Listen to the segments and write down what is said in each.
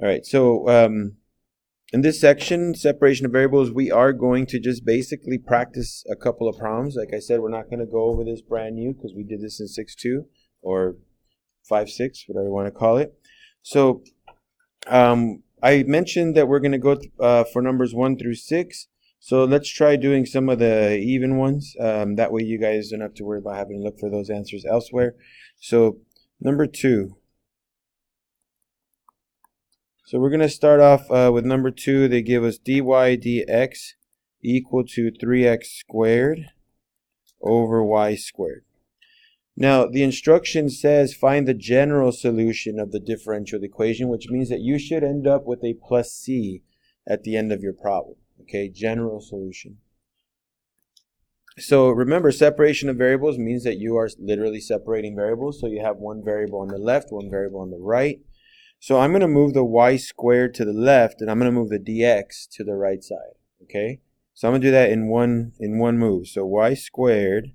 All right, so in this section, separation of variables, we are going to just basically practice a couple of problems. Like I said, we're not going to go over this brand new because we did this in 6.2 or 5.6, whatever you want to call it. So I mentioned that we're going to go for numbers 1 through 6. So let's try doing some of the even ones. That way you guys don't have to worry about having to look for those answers elsewhere. So number 2. So we're going to start off with number 2. They give us dy dx equal to 3x squared over y squared. Now, the instruction says find the general solution of the differential equation, which means that you should end up with a plus c at the end of your problem. Okay, general solution. So remember, separation of variables means that you are literally separating variables. So you have one variable on the left, one variable on the right. So I'm going to move the y squared to the left, and I'm going to move the dx to the right side. Okay, so I'm going to do that in one move. So y squared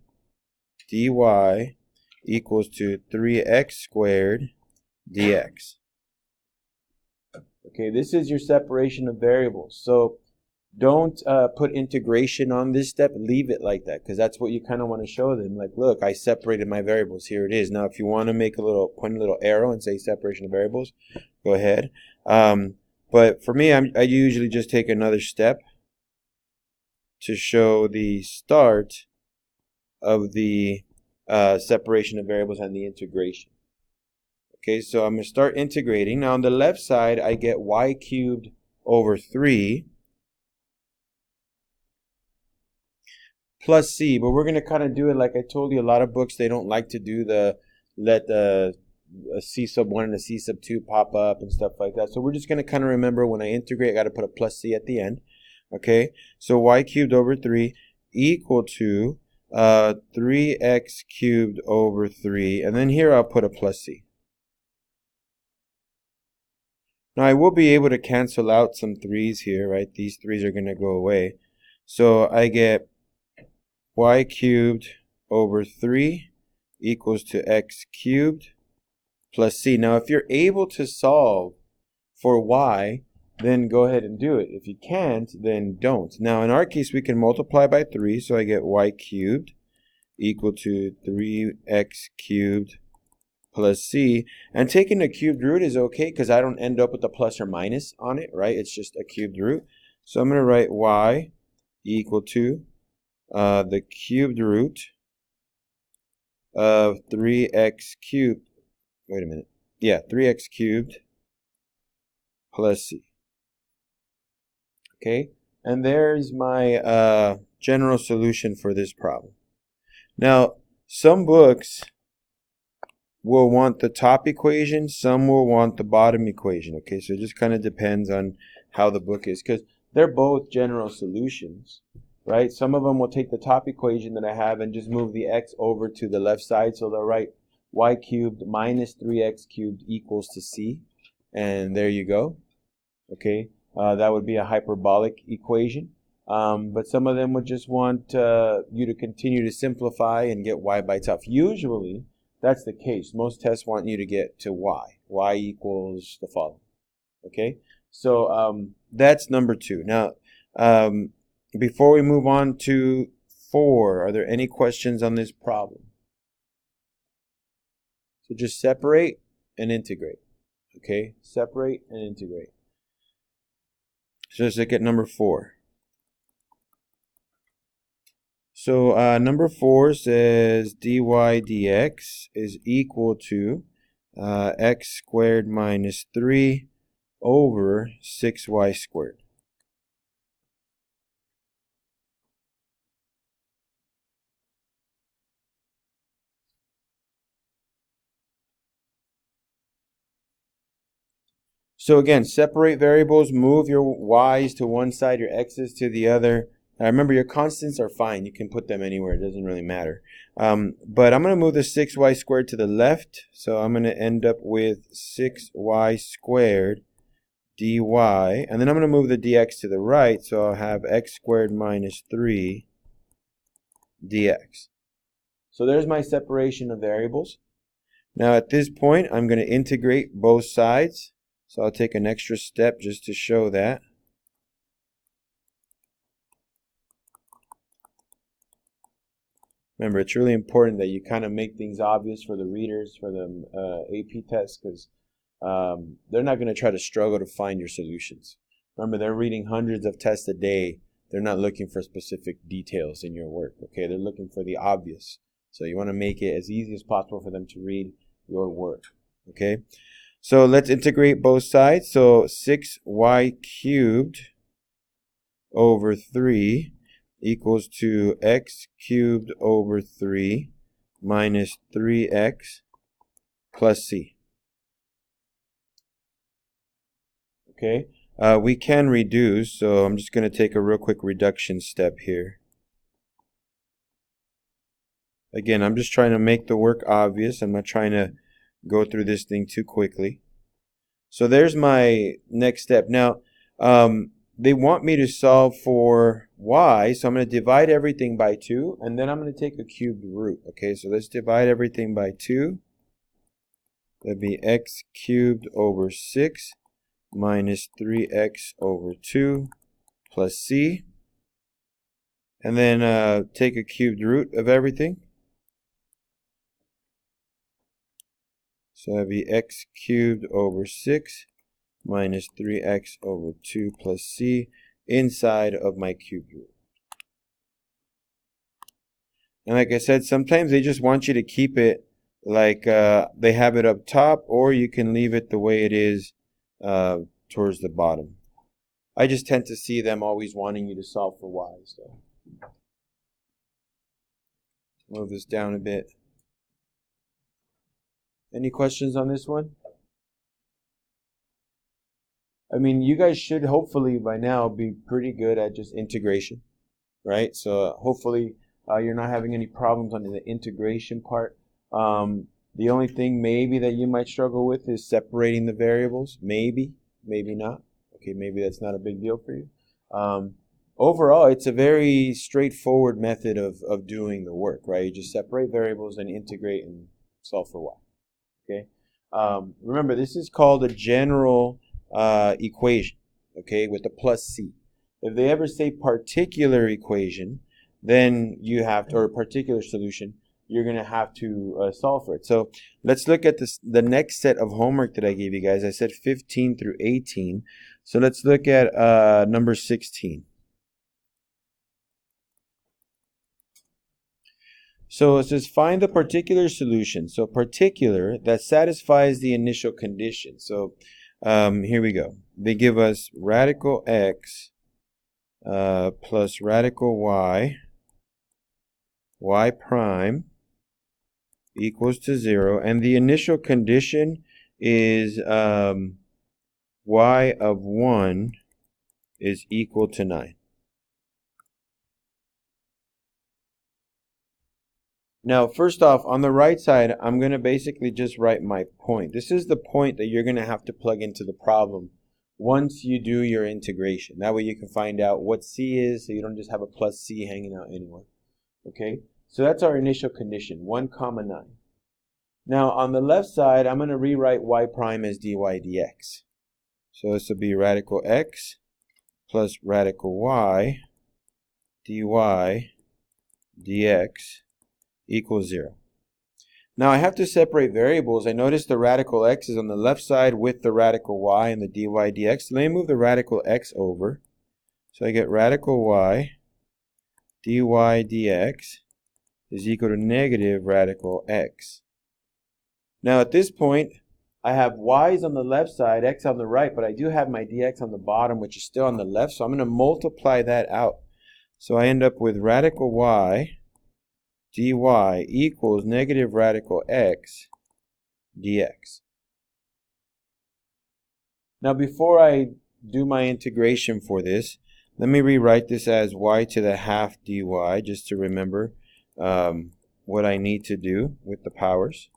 dy equals to 3x squared dx. Okay, this is your separation of variables. So don't put integration on this step. Leave it like that, because that's what you kind of want to show them. Like, look, I separated my variables. Here it is. Now, if you want to make point a little arrow and say separation of variables, go ahead. But for me, I usually just take another step to show the start of the separation of variables and the integration. Okay, so I'm going to start integrating. Now, on the left side, I get y cubed over 3 plus c, but we're going to kind of do it like I told you. A lot of books, they don't like to do let the c sub 1 and a c sub 2 pop up and stuff like that. So we're just going to kind of remember when I integrate, I got to put a plus c at the end. Okay, so y cubed over 3 equal to 3x cubed over 3, and then here I'll put a plus c. Now I will be able to cancel out some 3's here, right? These 3's are going to go away. So I get y cubed over 3 equals to x cubed plus c. Now if you're able to solve for y, then go ahead and do it. If you can't, then don't. Now in our case, we can multiply by 3, so I get y cubed equal to 3x cubed plus c. And taking a cubed root is okay, because I don't end up with a plus or minus on it, right? It's just a cubed root. So I'm going to write y equal to the cubed root of 3x cubed. Wait a minute. Yeah, 3x cubed plus c. Okay, and there's my general solution for this problem. Now, some books will want the top equation, some will want the bottom equation. Okay, so it just kind of depends on how the book is, because they're both general solutions, right? Some of them will take the top equation that I have and just move the x over to the left side, so they'll write y cubed minus 3x cubed equals to c, and there you go. Okay, that would be a hyperbolic equation. But some of them would just want you to continue to simplify and get y by itself. Usually, that's the case. Most tests want you to get to y. Y equals the following. Okay, so that's number 2. Now, before we move on to 4, are there any questions on this problem? So just separate and integrate. Okay, separate and integrate. So let's look at number 4. So number 4 says dy dx is equal to x squared minus 3 over 6y squared. So again, separate variables, move your y's to one side, your x's to the other. Now remember, your constants are fine. You can put them anywhere. It doesn't really matter. But I'm going to move the 6y squared to the left. So I'm going to end up with 6y squared dy. And then I'm going to move the dx to the right. So I'll have x squared minus 3 dx. So there's my separation of variables. Now at this point, I'm going to integrate both sides. So I'll take an extra step just to show that. Remember, it's really important that you kind of make things obvious for the readers, for the AP test, because they're not going to try to struggle to find your solutions. Remember, they're reading hundreds of tests a day. They're not looking for specific details in your work, okay? They're looking for the obvious. So you want to make it as easy as possible for them to read your work, okay? So let's integrate both sides. So 6y cubed over 3 equals to x cubed over 3 minus 3x plus c. Okay, we can reduce, so I'm just going to take a real quick reduction step here. Again, I'm just trying to make the work obvious. I'm not trying to go through this thing too quickly. So there's my next step. Now, they want me to solve for y, so I'm going to divide everything by 2, and then I'm going to take a cubed root. Okay, so let's divide everything by 2. That'd be x cubed over 6 minus 3x over 2 plus c. And then take a cubed root of everything. So that'd be x cubed over 6 minus 3x over 2 plus c inside of my cubed root. And like I said, sometimes they just want you to keep it like they have it up top, or you can leave it the way it is towards the bottom. I just tend to see them always wanting you to solve for y. So move this down a bit. Any questions on this one? I mean, you guys should hopefully by now be pretty good at just integration, right? So hopefully you're not having any problems on the integration part. The only thing maybe that you might struggle with is separating the variables. Maybe not. Okay, maybe that's not a big deal for you. Overall, it's a very straightforward method of doing the work, right? You just separate variables and integrate and solve for y. Okay. Remember, this is called a general equation, okay, with a plus c. If they ever say particular equation, then you have to, or particular solution, you're going to have to solve for it. So let's look at the next set of homework that I gave you guys. I said 15 through 18. So let's look at number 16. So it says find the particular solution. So particular that satisfies the initial condition. So here we go. They give us radical x plus radical y prime equals to 0. And the initial condition is y of 1 is equal to 9. Now, first off, on the right side, I'm going to basically just write my point. This is the point that you're going to have to plug into the problem once you do your integration. That way you can find out what c is, so you don't just have a plus c hanging out anywhere. Okay, so that's our initial condition, 1 comma 9. Now, on the left side, I'm going to rewrite y prime as dy dx. So this will be radical x plus radical y dy dx equals 0. Now I have to separate variables. I notice the radical x is on the left side with the radical y and the dy dx. So let me move the radical x over. So I get radical y dy dx is equal to negative radical x. Now at this point, I have y's on the left side, x on the right, but I do have my dx on the bottom, which is still on the left. So I'm going to multiply that out. So I end up with radical y dy equals negative radical x dx. Now before I do my integration for this, let me rewrite this as y to the half dy, just to remember what I need to do with the powers.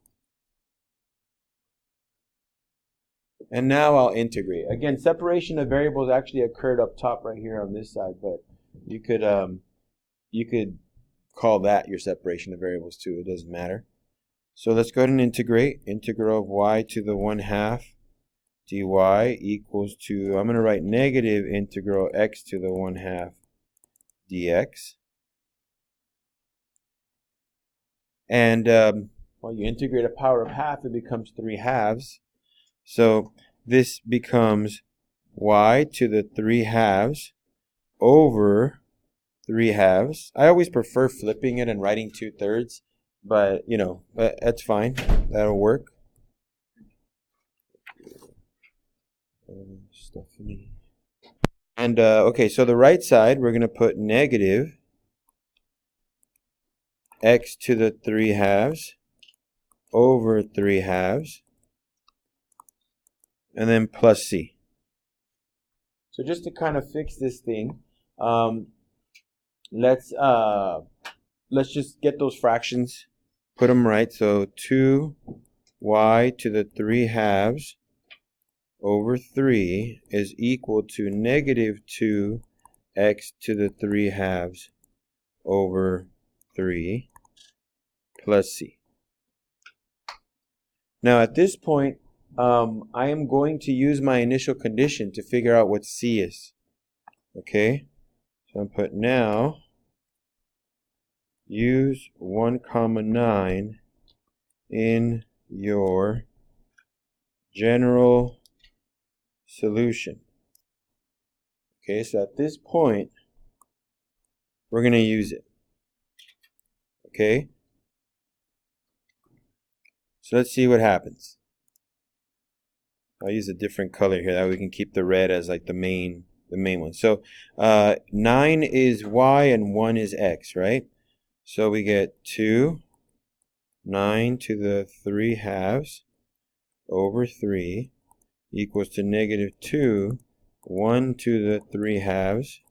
And now I'll integrate. Again, separation of variables actually occurred up top right here on this side, but you could call that your separation of variables too. It doesn't matter. So let's go ahead and integrate. Integral of y to the 1/2 dy equals to, I'm going to write negative integral x to the 1/2 dx. And well, you integrate a power of half, it becomes 3/2. So this becomes y to the 3/2 over 3/2. I always prefer flipping it and writing 2/3, but you know, that's fine. That'll work. Stephanie. And okay, so the right side, we're going to put negative x to the 3/2 over 3/2, and then plus c. So just to kind of fix this thing, let's just get those fractions, put them right. So 2y to the 3/2 over 3 is equal to negative 2x to the 3/2 over 3 plus c. Now at this point, I am going to use my initial condition to figure out what c is. Okay, so I'm put now use 1,9 in your general solution. Okay, so at this point, we're going to use it. Okay, so let's see what happens. I'll use a different color here, that way we can keep the red as like the main one. So 9 is y and 1 is x, right? So we get 9 to the 3/2 over 3 equals to negative 1 to the 3/2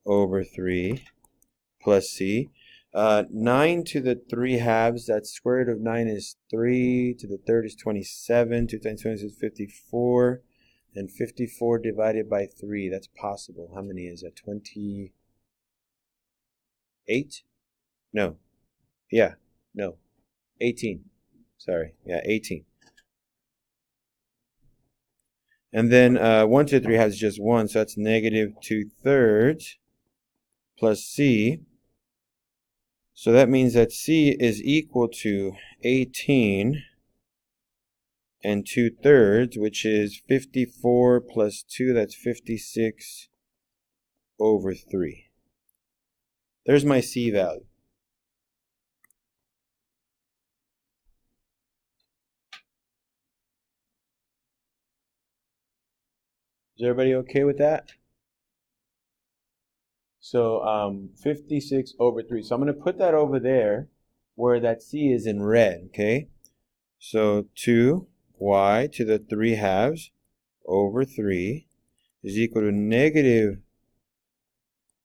over 3 plus c. 9 to the 3/2, that's square root of 9 is 3, to the 3rd is 27, 2 times 20 is 54, and 54 divided by 3, that's possible. How many is that? 28? No. Yeah, no. 18. Sorry, yeah, 18. And then 1 to the 3/2 is just 1, so that's negative 2/3 plus c. So that means that c is equal to 18 and 2/3, which is 54 plus 2, that's 56 over 3. There's my c value. Is everybody okay with that? So 56 over 3. So I'm going to put that over there where that c is in red, okay? So 2y to the 3/2 over 3 is equal to negative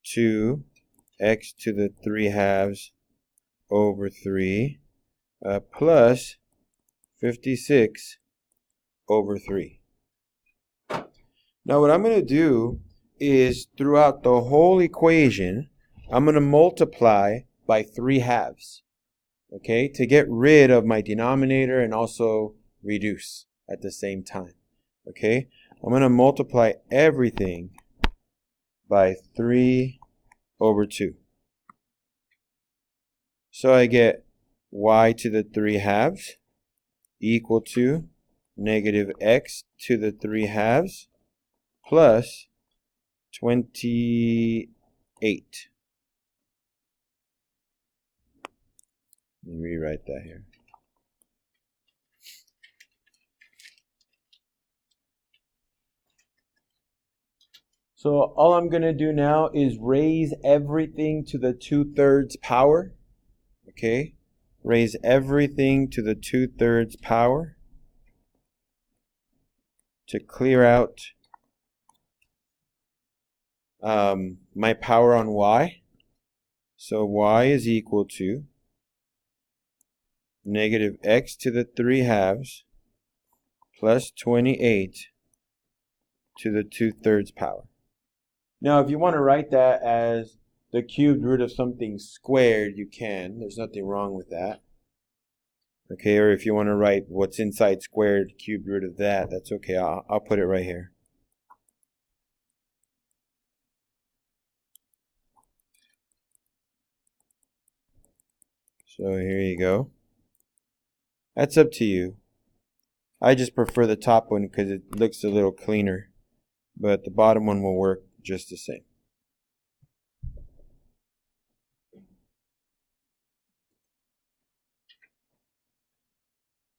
2x to the 3/2 over 3 plus 56 over 3. Now what I'm going to do is throughout the whole equation, I'm going to multiply by 3/2, okay, to get rid of my denominator and also reduce at the same time, okay? I'm going to multiply everything by 3 over 2. So I get y to the 3/2 equal to negative x to the 3/2 plus 28. Let me rewrite that here. So all I'm going to do now is raise everything to the 2/3 power. Okay? Raise everything to the 2/3 power to clear out my power on y. So y is equal to negative x to the 3/2 plus 28 to the 2/3 power. Now, if you want to write that as the cubed root of something squared, you can. There's nothing wrong with that. Okay, or if you want to write what's inside squared cubed root of that, that's okay. I'll put it right here. So here you go. That's up to you. I just prefer the top one because it looks a little cleaner, but the bottom one will work just the same.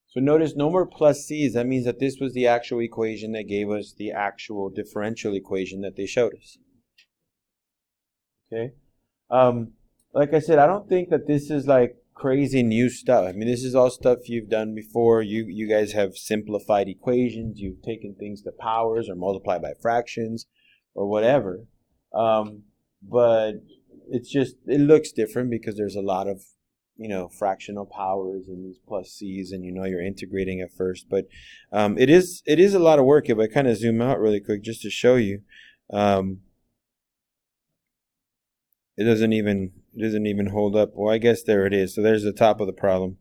So notice no more plus c's. That means that this was the actual equation that gave us the actual differential equation that they showed us. Okay. Like I said, I don't think that this is like crazy new stuff. I mean, this is all stuff you've done before. You guys have simplified equations. You've taken things to powers or multiplied by fractions or whatever. But it's just, it looks different because there's a lot of, fractional powers and these plus c's, and you're integrating at first. But it is a lot of work. If I kind of zoom out really quick just to show you, it doesn't even hold up. Well, I guess there it is. So there's the top of the problem.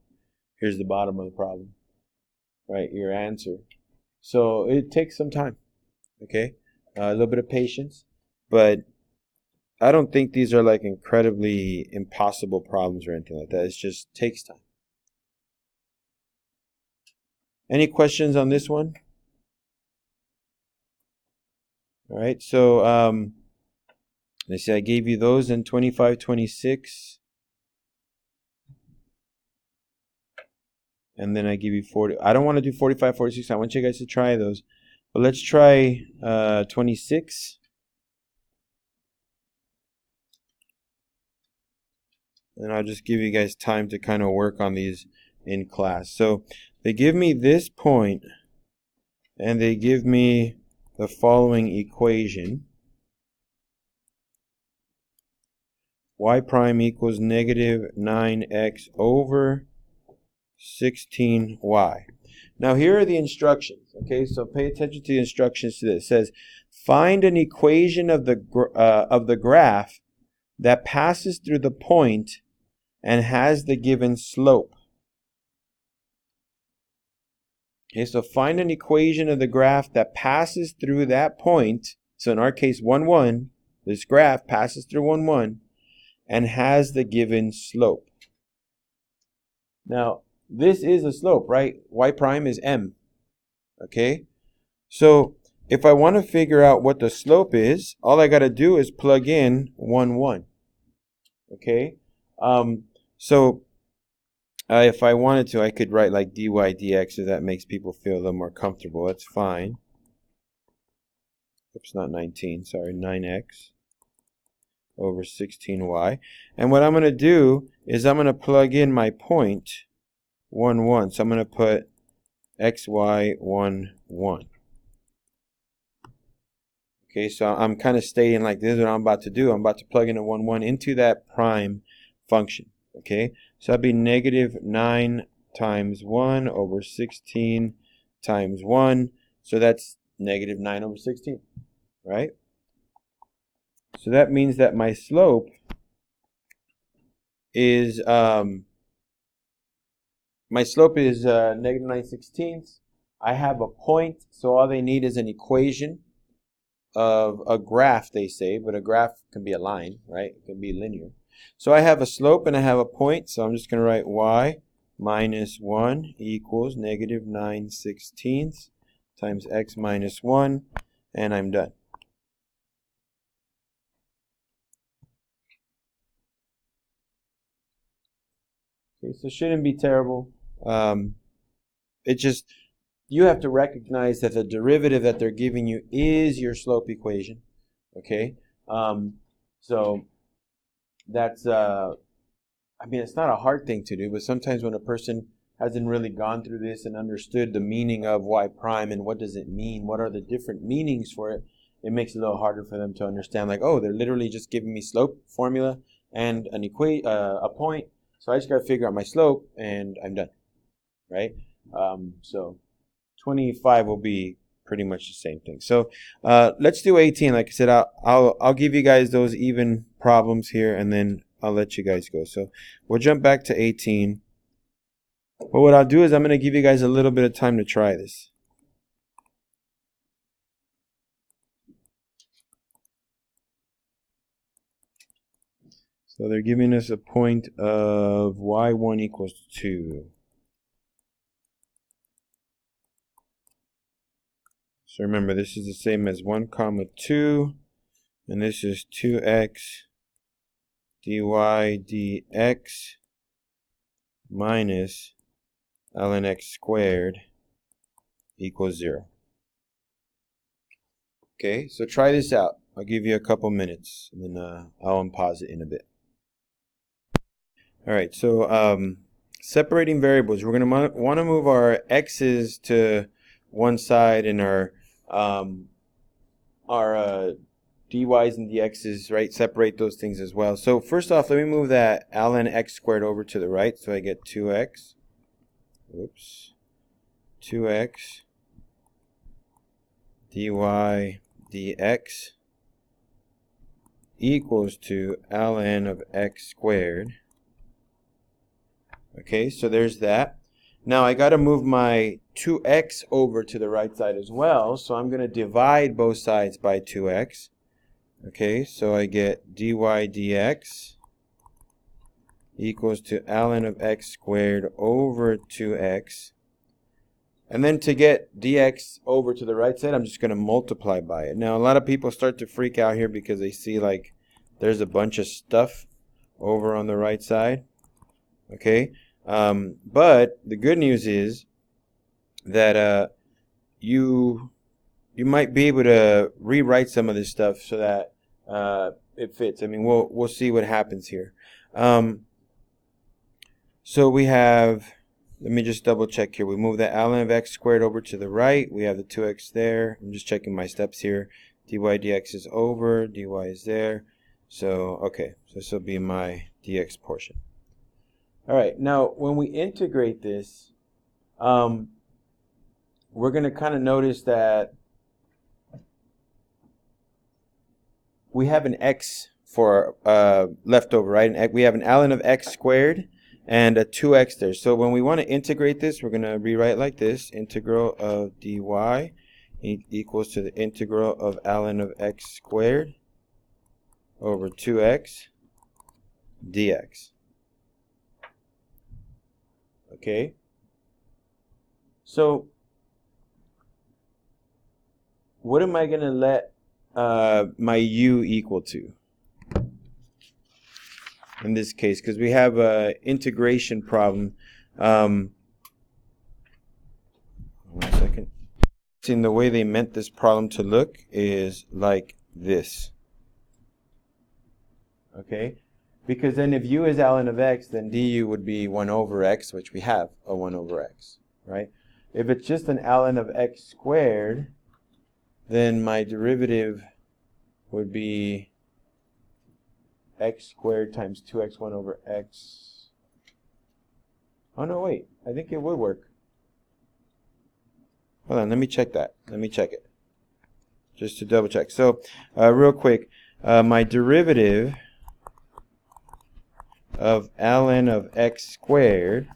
Here's the bottom of the problem. Right, your answer. So it takes some time. Okay, a little bit of patience, but I don't think these are like incredibly impossible problems or anything like that. It just takes time. Any questions on this one? All right, so let's see, I gave you those in 25, 26. And then I give you 40. I don't want to do 45, 46. I want you guys to try those. But let's try 26. And I'll just give you guys time to kind of work on these in class. So they give me this point, and they give me the following equation. Y prime equals negative 9x over 16y. Now here are the instructions. Okay, so pay attention to the instructions to this. It says, find an equation of the graph that passes through the point and has the given slope. Okay, so find an equation of the graph that passes through that point. So in our case, 1, 1. This graph passes through 1, 1 and has the given slope. Now, this is a slope, right? Y prime is m. Okay? So if I want to figure out what the slope is, all I got to do is plug in 1, 1. Okay? So if I wanted to, I could write like dy dx if that makes people feel a little more comfortable. That's fine. Oops, not 19. Sorry, 9x over 16y. And what I'm going to do is I'm going to plug in my point 1, 1. So I'm going to put xy 1, 1. Okay, so I'm kind of stating like this is what I'm about to do. I'm about to plug in a 1, 1 into that prime function. Okay, so that'd be negative 9 times 1 over 16 times 1. So that's negative 9 over 16, right? So that means that my slope is negative 9/16. I have a point, so all they need is an equation of a graph, they say, but a graph can be a line, right? It can be linear. So I have a slope and I have a point, so I'm just going to write y minus 1 equals negative 9/16 times x minus 1, and I'm done. Okay, so it shouldn't be terrible. It just, you have to recognize that the derivative that they're giving you is your slope equation. Okay, so that's, I mean, it's not a hard thing to do, but sometimes when a person hasn't really gone through this and understood the meaning of y prime and what does it mean, what are the different meanings for it, it makes it a little harder for them to understand, like, oh, they're literally just giving me slope formula and an a point. So I just got to figure out my slope, and I'm done, right? So 25 will be pretty much the same thing. So let's do 18. Like I said, I'll give you guys those even problems here, and then I'll let you guys go. So we'll jump back to 18. But what I'll do is I'm going to give you guys a little bit of time to try this. So they're giving us a point of y1 equals 2. So remember, this is the same as 1 comma 2, and this is 2x dy dx minus ln x squared equals 0. Okay, so try this out. I'll give you a couple minutes, and then I'll unpause it in a bit. All right, so separating variables. We're going to want to move our x's to one side and our dy's and dx's, right? Separate those things as well. So first off, let me move that ln x squared over to the right, so I get 2x. Whoops. 2x dy dx equals to ln of x squared. Okay, so there's that. Now I got to move my 2x over to the right side as well, so I'm going to divide both sides by 2x. Okay, so I get dy dx equals to ln of x squared over 2x. And then to get dx over to the right side, I'm just going to multiply by it. Now a lot of people start to freak out here because they see like there's a bunch of stuff over on the right side. Okay, but the good news is that you might be able to rewrite some of this stuff so that it fits. I mean, we'll see what happens here. So we have, let me just double check here. We move the ln of x squared over to the right. We have the 2x there. I'm just checking my steps here. Dy dx is over. Dy is there. So okay, so this will be my dx portion. All right, now when we integrate this, we're going to kind of notice that we have an x for left over, right? And we have an ln of x squared and a 2x there. So when we want to integrate this, we're going to rewrite like this. Integral of dy equals to the integral of ln of x squared over 2x dx. Okay, so what am I going to let my u equal to in this case? Because we have an integration problem. 1 second. See, the way they meant this problem to look is like this. Okay, because then if u is ln of x, then du would be 1 over x, which we have a 1 over x, right? If it's just an ln of x squared, then my derivative would be x squared times 2x1 over x. Oh no, wait, I think it would work. Hold on, let me check that. Let me check it, just to double check. So real quick, my derivative of ln of x squared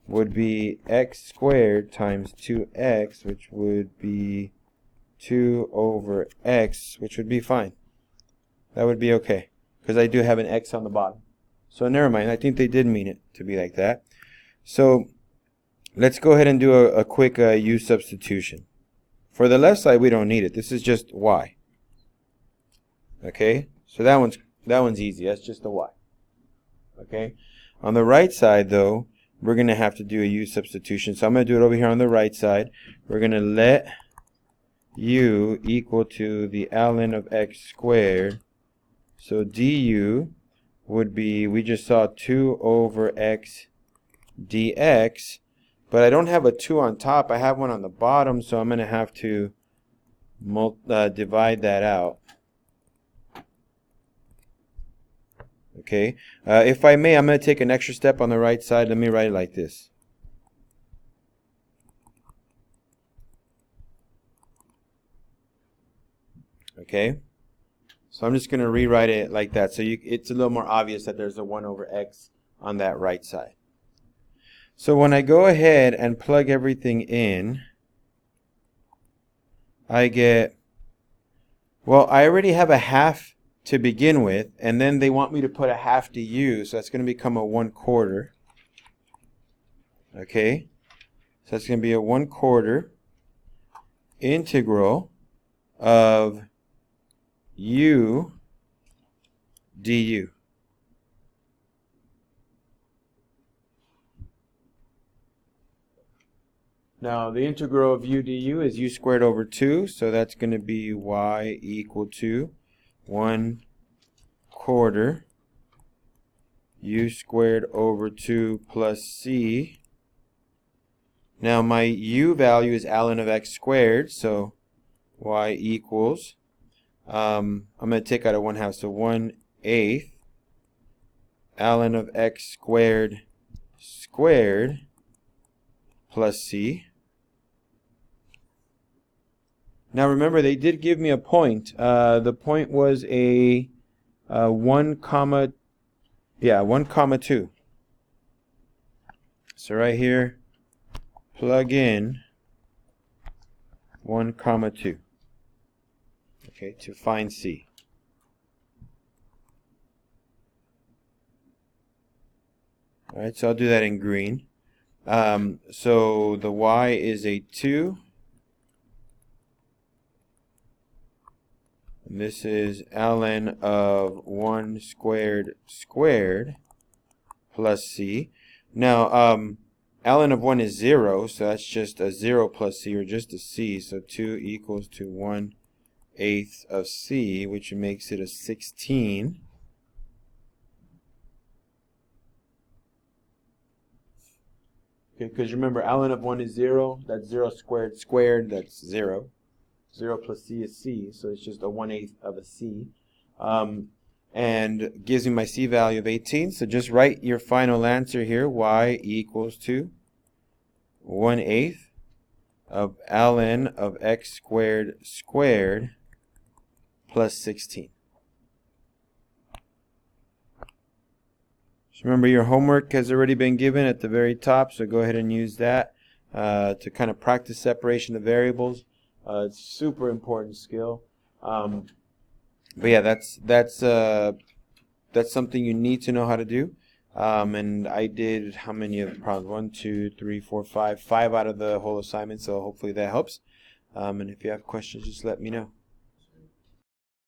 would be x squared times 2x, which would be 2 over x, which would be fine. That would be okay, because I do have an x on the bottom. So never mind, I think they did mean it to be like that. So let's go ahead and do a quick u substitution. For the left side, we don't need it. This is just y. Okay, so that one's easy. That's just a y. Okay, on the right side though, we're going to have to do a u substitution. So I'm going to do it over here on the right side. We're going to let u equal to the ln of x squared. So du would be, we just saw 2 over x dx, but I don't have a 2 on top. I have one on the bottom, so I'm going to have to divide that out. Okay, if I may, I'm going to take an extra step on the right side. Let me write it like this. Okay, so I'm just going to rewrite it like that, so it's a little more obvious that there's a 1 over x on that right side. So when I go ahead and plug everything in, I get, well, I already have a half to begin with, and then they want me to put a half du, so that's going to become a 1/4. Okay, so that's going to be a 1/4 integral of u du. Now the integral of u du is u squared over 2, so that's going to be y equal to 1/4 u squared over 2 plus c. Now my u value is ln of x squared, so y equals, I'm going to take out a 1/2, so 1/8 ln of x squared squared plus c. Now remember, they did give me a point. The point was a 1 comma 2. So right here, plug in 1 comma 2. Okay, to find c. All right, so I'll do that in green. So the y is a 2. And this is ln of 1 squared squared plus c. Now, ln of 1 is 0, so that's just a 0 plus c, or just a c. So 2 equals to 1/8 of c, which makes it a 16. Okay, because remember, ln of 1 is 0. That's 0 squared squared. That's 0. 0 plus c is c, so it's just a 1/8 of a c. And gives me my c value of 18. So just write your final answer here. Y equals to 1/8 of ln of x squared squared plus 16. So remember, your homework has already been given at the very top, so go ahead and use that to kind of practice separation of variables. It's a super important skill. But yeah, that's something you need to know how to do. And I did how many of the problems? 1, 2, 3, 4, 5 out of the whole assignment. So hopefully that helps. And if you have questions, just let me know.